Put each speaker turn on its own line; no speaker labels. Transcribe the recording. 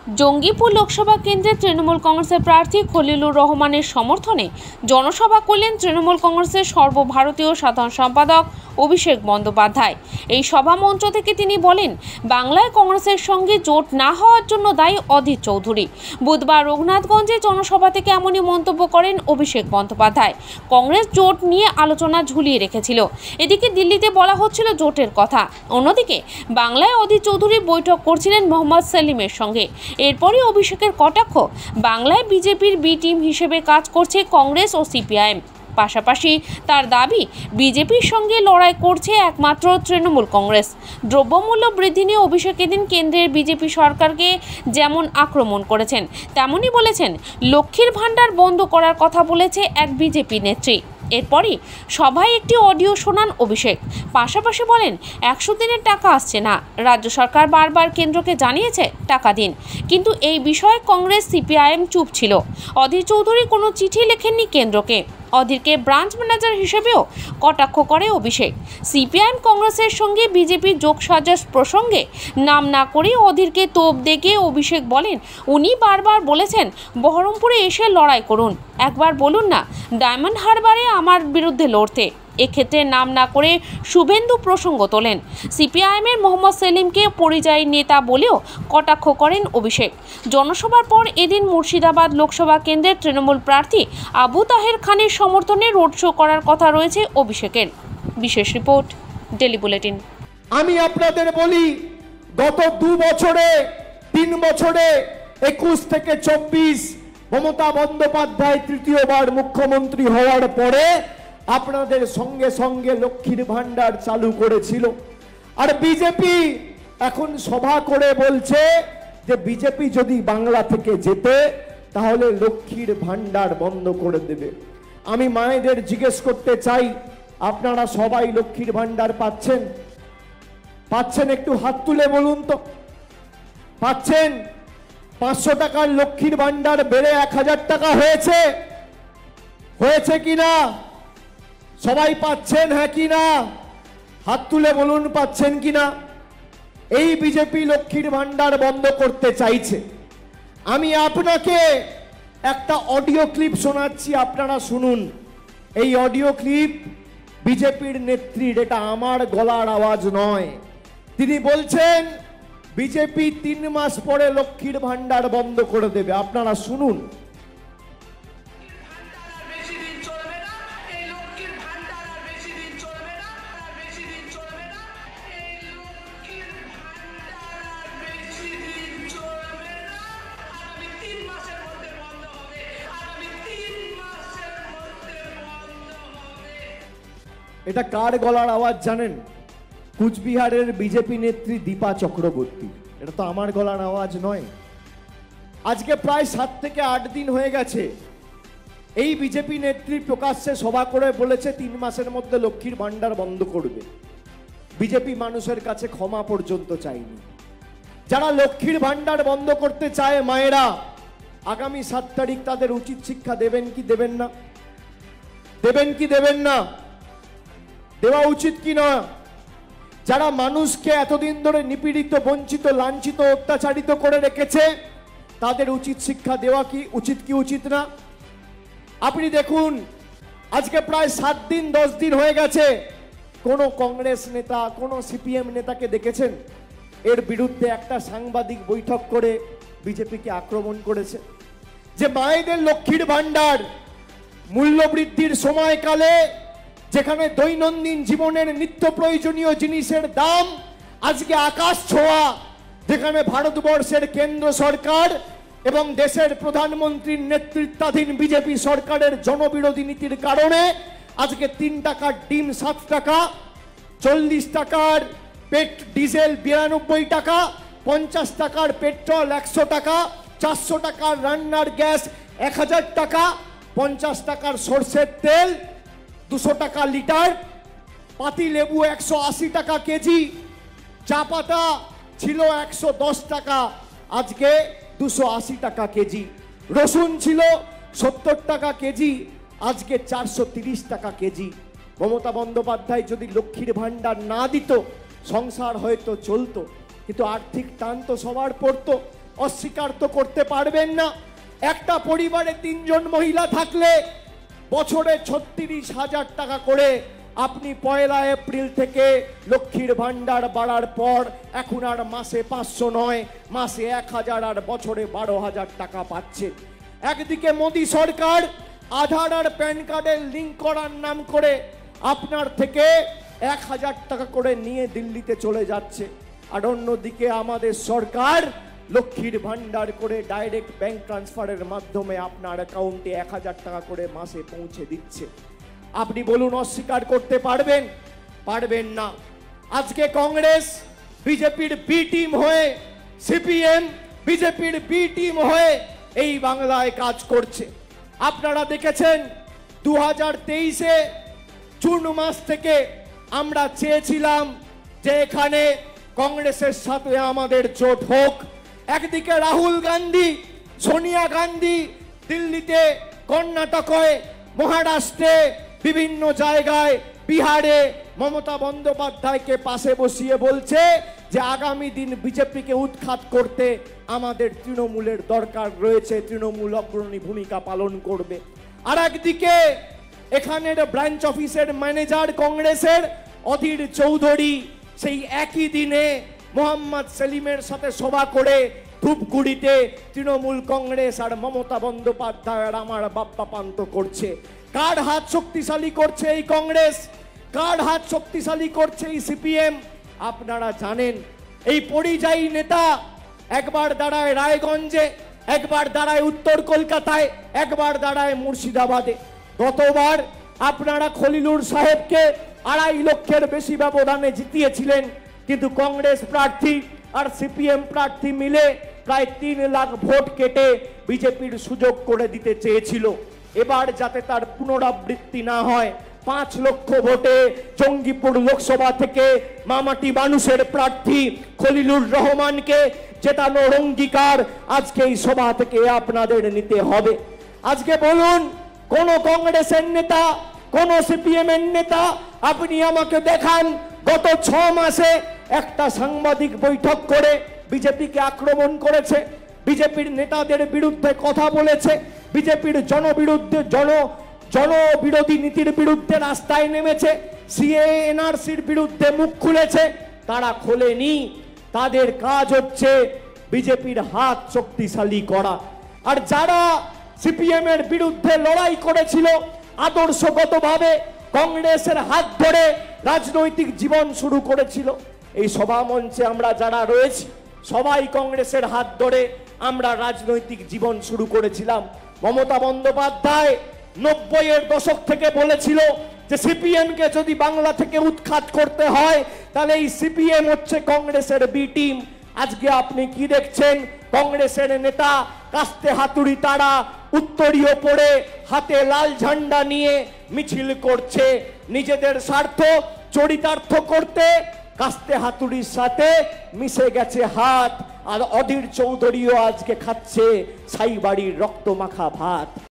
জঙ্গিপুর লোকসভা কেন্দ্রে তৃণমূল কংগ্রেসের প্রার্থী খলিলুর রহমানের সমর্থনে জনসভা করলেন তৃণমূল কংগ্রেসের সর্বভারতীয় সাধারণ সম্পাদক অভিষেক বন্দ্যোপাধ্যায়। এই সভা মঞ্চ থেকে তিনি বলেন, বাংলায় কংগ্রেসের সঙ্গে জোট না হওয়ার জন্য দায়ী অধীর চৌধুরী। বুধবার রঘুনাথগঞ্জে জনসভা থেকে এমনই মন্তব্য করেন অভিষেক বন্দ্যোপাধ্যায়। কংগ্রেস জোট নিয়ে আলোচনা ঝুলিয়ে রেখেছিল, এদিকে দিল্লিতে বলা হচ্ছিল জোটের কথা। অন্যদিকে বাংলায় অধীর চৌধুরী বৈঠক করছিলেন মোহাম্মদ সেলিমের সঙ্গে। এরপরই অভিষেকের কটাক্ষ, বাংলায় বিজেপির বি টিম হিসেবে কাজ করছে কংগ্রেস ও সিপিআইএম। পাশাপাশি তার দাবি, বিজেপির সঙ্গে লড়াই করছে একমাত্র তৃণমূল কংগ্রেস। দ্রব্যমূল্য বৃদ্ধি নিয়ে অভিষেক এদিন কেন্দ্রের বিজেপি সরকারকে যেমন আক্রমণ করেছেন, তেমনই বলেছেন লক্ষ্মীর ভাণ্ডার বন্ধ করার কথা বলেছে এক বিজেপি নেত্রী। এরপরই সভায় একটি অডিও শোনান অভিষেক। পাশাপাশি বলেন, 100 দিনের টাকা আসছে না, রাজ্য সরকার বারবার কেন্দ্রকে জানিয়েছে টাকা দিন, কিন্তু এই বিষয়ে কংগ্রেস সিপিআইএম চুপ ছিল। অধীর চৌধুরী কোনো চিঠি লেখেননি কেন্দ্রকে। অধীরকে ব্রাঞ্চ ম্যানেজার হিসেবেও কটাক্ষ করে অভিষেক। সিপিআইএম কংগ্রেসের সঙ্গে বিজেপির যোগসাজশ প্রসঙ্গে নাম না করে অধীরকে তোপ দেখিয়ে অভিষেক বলেন, উনি বারবার বলেছেন বহরমপুরে এসে লড়াই করুন, একবার বলুন না ডায়মন্ড হারবারে আমার বিরুদ্ধে লড়তে। এক্ষেত্রে নাম না করে শুভেন্দু প্রসঙ্গ তোলেন। সিপিআইএমের মোহাম্মদ সেলিমকে পরিযায়ী নেতা বলেও কটাক্ষ করেন অভিষেক। জনসভার পর এদিন মুর্শিদাবাদ লোকসভা কেন্দ্রের তৃণমূল প্রার্থী আবু তাহের খানের সমর্থনে রোড শো করার কথা রয়েছে অভিষেকের। বিশেষ রিপোর্ট, ডেলি বুলেটিন।
আমি আপনাদের বলি, গত 2 বছরে 3 বছরে 21 থেকে 24 মমতা বন্দ্যোপাধ্যায় তৃতীয়বার মুখ্যমন্ত্রী হওয়ার পরে আপনাদের সঙ্গে সঙ্গে লক্ষ্মীর ভাণ্ডার চালু করেছিল। আর বিজেপি এখন সভা করে বলছে যে বিজেপি যদি বাংলা থেকে যেতে তাহলে লক্ষ্মীর ভাণ্ডার বন্ধ করে দেবে। আমি মায়েদের জিজ্ঞেস করতে চাই, আপনারা সবাই লক্ষ্মীর ভাণ্ডার পাচ্ছেন? পাচ্ছেন? একটু হাত তুলে বলুন তো, পাচ্ছেন? 500 টাকার লক্ষ্মীর ভাণ্ডার বেড়ে 1000 টাকা হয়েছে, হয়েছে কিনা? সবাই পাচ্ছেন, হ্যাঁ কিনা? হাত তুলে বলুন পাচ্ছেন কিনা। এই বিজেপি লক্ষ্মীর ভাণ্ডার বন্ধ করতে চাইছে। আমি আপনাকে একটা অডিও ক্লিপ শোনাচ্ছি, আপনারা শুনুন। এই অডিও ক্লিপ বিজেপির নেত্রীর, এটা আমার গলার আওয়াজ নয়। তিনি বলছেন বিজেপি 3 মাস পরে লক্ষ্মীর ভাণ্ডার বন্ধ করে দেবে। আপনারা শুনুন। এটা কার গলার আওয়াজ জানেন? কুচবিহারের বিজেপি নেত্রী দীপা চক্রবর্তী। এটা তো আমার গলার আওয়াজ নয়। আজকে প্রায় 7 থেকে 8 দিন হয়ে গেছে এই বিজেপি নেত্রী প্রকাশ্যে সভা করে বলেছে 3 মাসের মধ্যে লক্ষ্মীর ভাণ্ডার বন্ধ করবে। বিজেপি মানুষের কাছে ক্ষমা পর্যন্ত চায়নি। যারা লক্ষ্মীর ভাণ্ডার বন্ধ করতে চায় মায়েরা, আগামী 7 তারিখ তাদের উচিত শিক্ষা দেবেন কি দেবেন না? দেবেন কি দেবেন না? দেওয়া উচিত কি না? যারা মানুষকে এতদিন ধরে নিপীড়িত, বঞ্চিত, লাঞ্ছিত, অত্যাচারিত করে রেখেছে তাদের উচিত শিক্ষা দেওয়া কি উচিত কি উচিত না? আপনি দেখুন, আজকে প্রায় 7 দিন 10 দিন হয়ে গেছে, কোনো কংগ্রেস নেতা, কোনো সিপিএম নেতাকে দেখেছেন এর বিরুদ্ধে একটা সাংবাদিক বৈঠক করে বিজেপিকে আক্রমণ করেছে? যে মায়েদের লক্ষ্মীর ভাণ্ডার মূল্যবৃদ্ধির সময়কালে, যেখানে দৈনন্দিন জীবনের নিত্য প্রয়োজনীয় জিনিসের দাম আজকে আকাশ ছোঁয়া, যেখানে ভারতবর্ষের কেন্দ্র সরকার এবং দেশের প্রধানমন্ত্রীর নেতৃত্বাধীন বিজেপি সরকারের জনবিরোধী নীতির কারণে আজকে 3 টাকার ডিম 7 টাকা, 40 টাকার ডিজেল 92 টাকা, 50 টাকার পেট্রোল 100 টাকা, 400 টাকার রান্নার গ্যাস 1000 টাকা, 50 টাকার সরষের তেল 200 টাকা লিটার, পাতি লেবু 180 টাকা কেজি, চা পাতা ছিল 110 টাকা, আজকে 280 টাকা কেজি, রসুন ছিল 70 টাকা কেজি, আজকে 430 টাকা কেজি। মমতা বন্দ্যোপাধ্যায় যদি লক্ষ্মীর ভাণ্ডার না দিত সংসার হয়তো চলতো, কিন্তু আর্থিক টান তো সবার পড়তো। অস্বীকার তো করতে পারবেন না। একটা পরিবারে 3 জন মহিলা থাকলে বছরে 36,000 টাকা করে আপনি 1 এপ্রিল থেকে লক্ষ্মীর ভান্ডার বাড়ার পর এখন আর মাসে 500 নয়, মাসে 1000 আর বছরে 12,000 টাকা পাচ্ছেন। একদিকে মোদী সরকার আধার আর প্যান কার্ডের লিঙ্ক করার নাম করে আপনার থেকে 1000 টাকা করে নিয়ে দিল্লিতে চলে যাচ্ছে, আর অন্যদিকে আমাদের সরকার লক্ষ্মীর ভান্ডার করে ডাইরেক্ট ব্যাংক ট্রান্সফারের মাধ্যমে আপনার অ্যাকাউন্টে 1000 টাকা করে মাসে পৌঁছে দিচ্ছে। আপনি বলুন অস্বীকার করতে পারবেন? পারবেন না। আজকে কংগ্রেস বিজেপির বি টিম হয়ে, সিপিএম বিজেপির বি টিম হয়ে এই বাংলায় কাজ করছে। আপনারা দেখেছেন 2023-এ জুন মাস থেকে আমরা চেয়েছিলাম যে এখানে কংগ্রেসের সাথে আমাদের জোট হোক। একদিকে রাহুল গান্ধী, সোনিয়া গান্ধী দিল্লিতে, কর্ণাটকে, মহারাষ্ট্রে, বিভিন্ন জায়গায়, বিহারে মমতা বন্দ্যোপাধ্যায়কে পাশে বসিয়ে বলছে যে আগামী দিন বিজেপিকে উৎখাত করতে আমাদের তৃণমূলের দরকার রয়েছে, তৃণমূল অগ্রণী ভূমিকা পালন করবে। আর একদিকে এখানের ব্রাঞ্চ অফিসের ম্যানেজার কংগ্রেসের অধীর চৌধুরী সেই একই দিনে মোহাম্মদ সেলিমের সাথে সভা করে ধূপগুড়িতে তৃণমূল কংগ্রেস আর মমতা বন্দ্যোপাধ্যায় আর আমার বাপ্পা পান্ত করছে। কার হাত শক্তিশালী করছে এই কংগ্রেস? কার হাত শক্তিশালী করছে এই সিপিএম? আপনারা জানেন। এই পরিযায়ী নেতা একবার দাঁড়ায় রায়গঞ্জে, একবার দাঁড়ায় উত্তর কলকাতায়, একবার দাঁড়ায় মুর্শিদাবাদে। গতবার আপনারা খলিলুর সাহেবকে 2.5 লক্ষের বেশি ব্যবধানে জিতিয়েছিলেন, কিন্তু কংগ্রেস প্রার্থী আর সিপিএম প্রার্থী মিলে প্রায় 3 লাখ ভোট কেটে বিজেপির সুযোগ করে দিতে চেয়েছিল। এবার যাতে তার পুনরাবৃত্তি না হয়, 5 লক্ষ ভোটে জঙ্গিপুর লোকসভা থেকে মামাটি মানুষের প্রার্থী খলিলুর রহমানকে জেতানোর অঙ্গীকার আজকে এই সভা থেকে আপনাদের নিতে হবে। আজকে বলুন, কোন কংগ্রেসের নেতা, কোন সিপিএম এর নেতা আপনি আমাকে দেখান গত 6 মাসে একটা সাংবাদিক বৈঠক করে বিজেপিকে আক্রমণ করেছে, বিজেপির নেতাদের বিরুদ্ধে কথা বলেছে, বিজেপির জনবিরোধী নীতির বিরুদ্ধে রাস্তায় নেমেছে, সিএএ এনআরসির বিরুদ্ধে মুখ খুলেছে? তারা খোলেনি। তাদের কাজ হচ্ছে বিজেপির হাত শক্তিশালী করা। আর যারা সিপিএম এর বিরুদ্ধে লড়াই করেছিল, আদর্শগতভাবে কংগ্রেসের হাত ধরে রাজনৈতিক জীবন শুরু করেছিল, এই সভা মঞ্চে আমরা যারা রয়েছি সবাই কংগ্রেসের হাত ধরে আমরা রাজনৈতিক জীবন শুরু করেছিলাম। মমতা বন্দ্যোপাধ্যায় 90-এর দশক থেকে বলেছিল যে সিপিএম কে যদি বাংলা থেকে উৎখাত করতে হয় তাহলে এই সিপিএম হচ্ছে কংগ্রেসের বি টিম। আজকে আপনি কি দেখছেন? কংগ্রেসের নেতা কাস্তে হাতুড়ি তারা উত্তরীয় পরে হাতে লাল ঝান্ডা নিয়ে মিছিল করছে, নিজেদের স্বার্থ চরিতার্থ করতে কাস্তে হাতুড়ির সাথে মিশে গেছে হাত। আর অধীর চৌধুরীও আজকে খাচ্ছে সাইবাড়ির রক্তমাখা ভাত।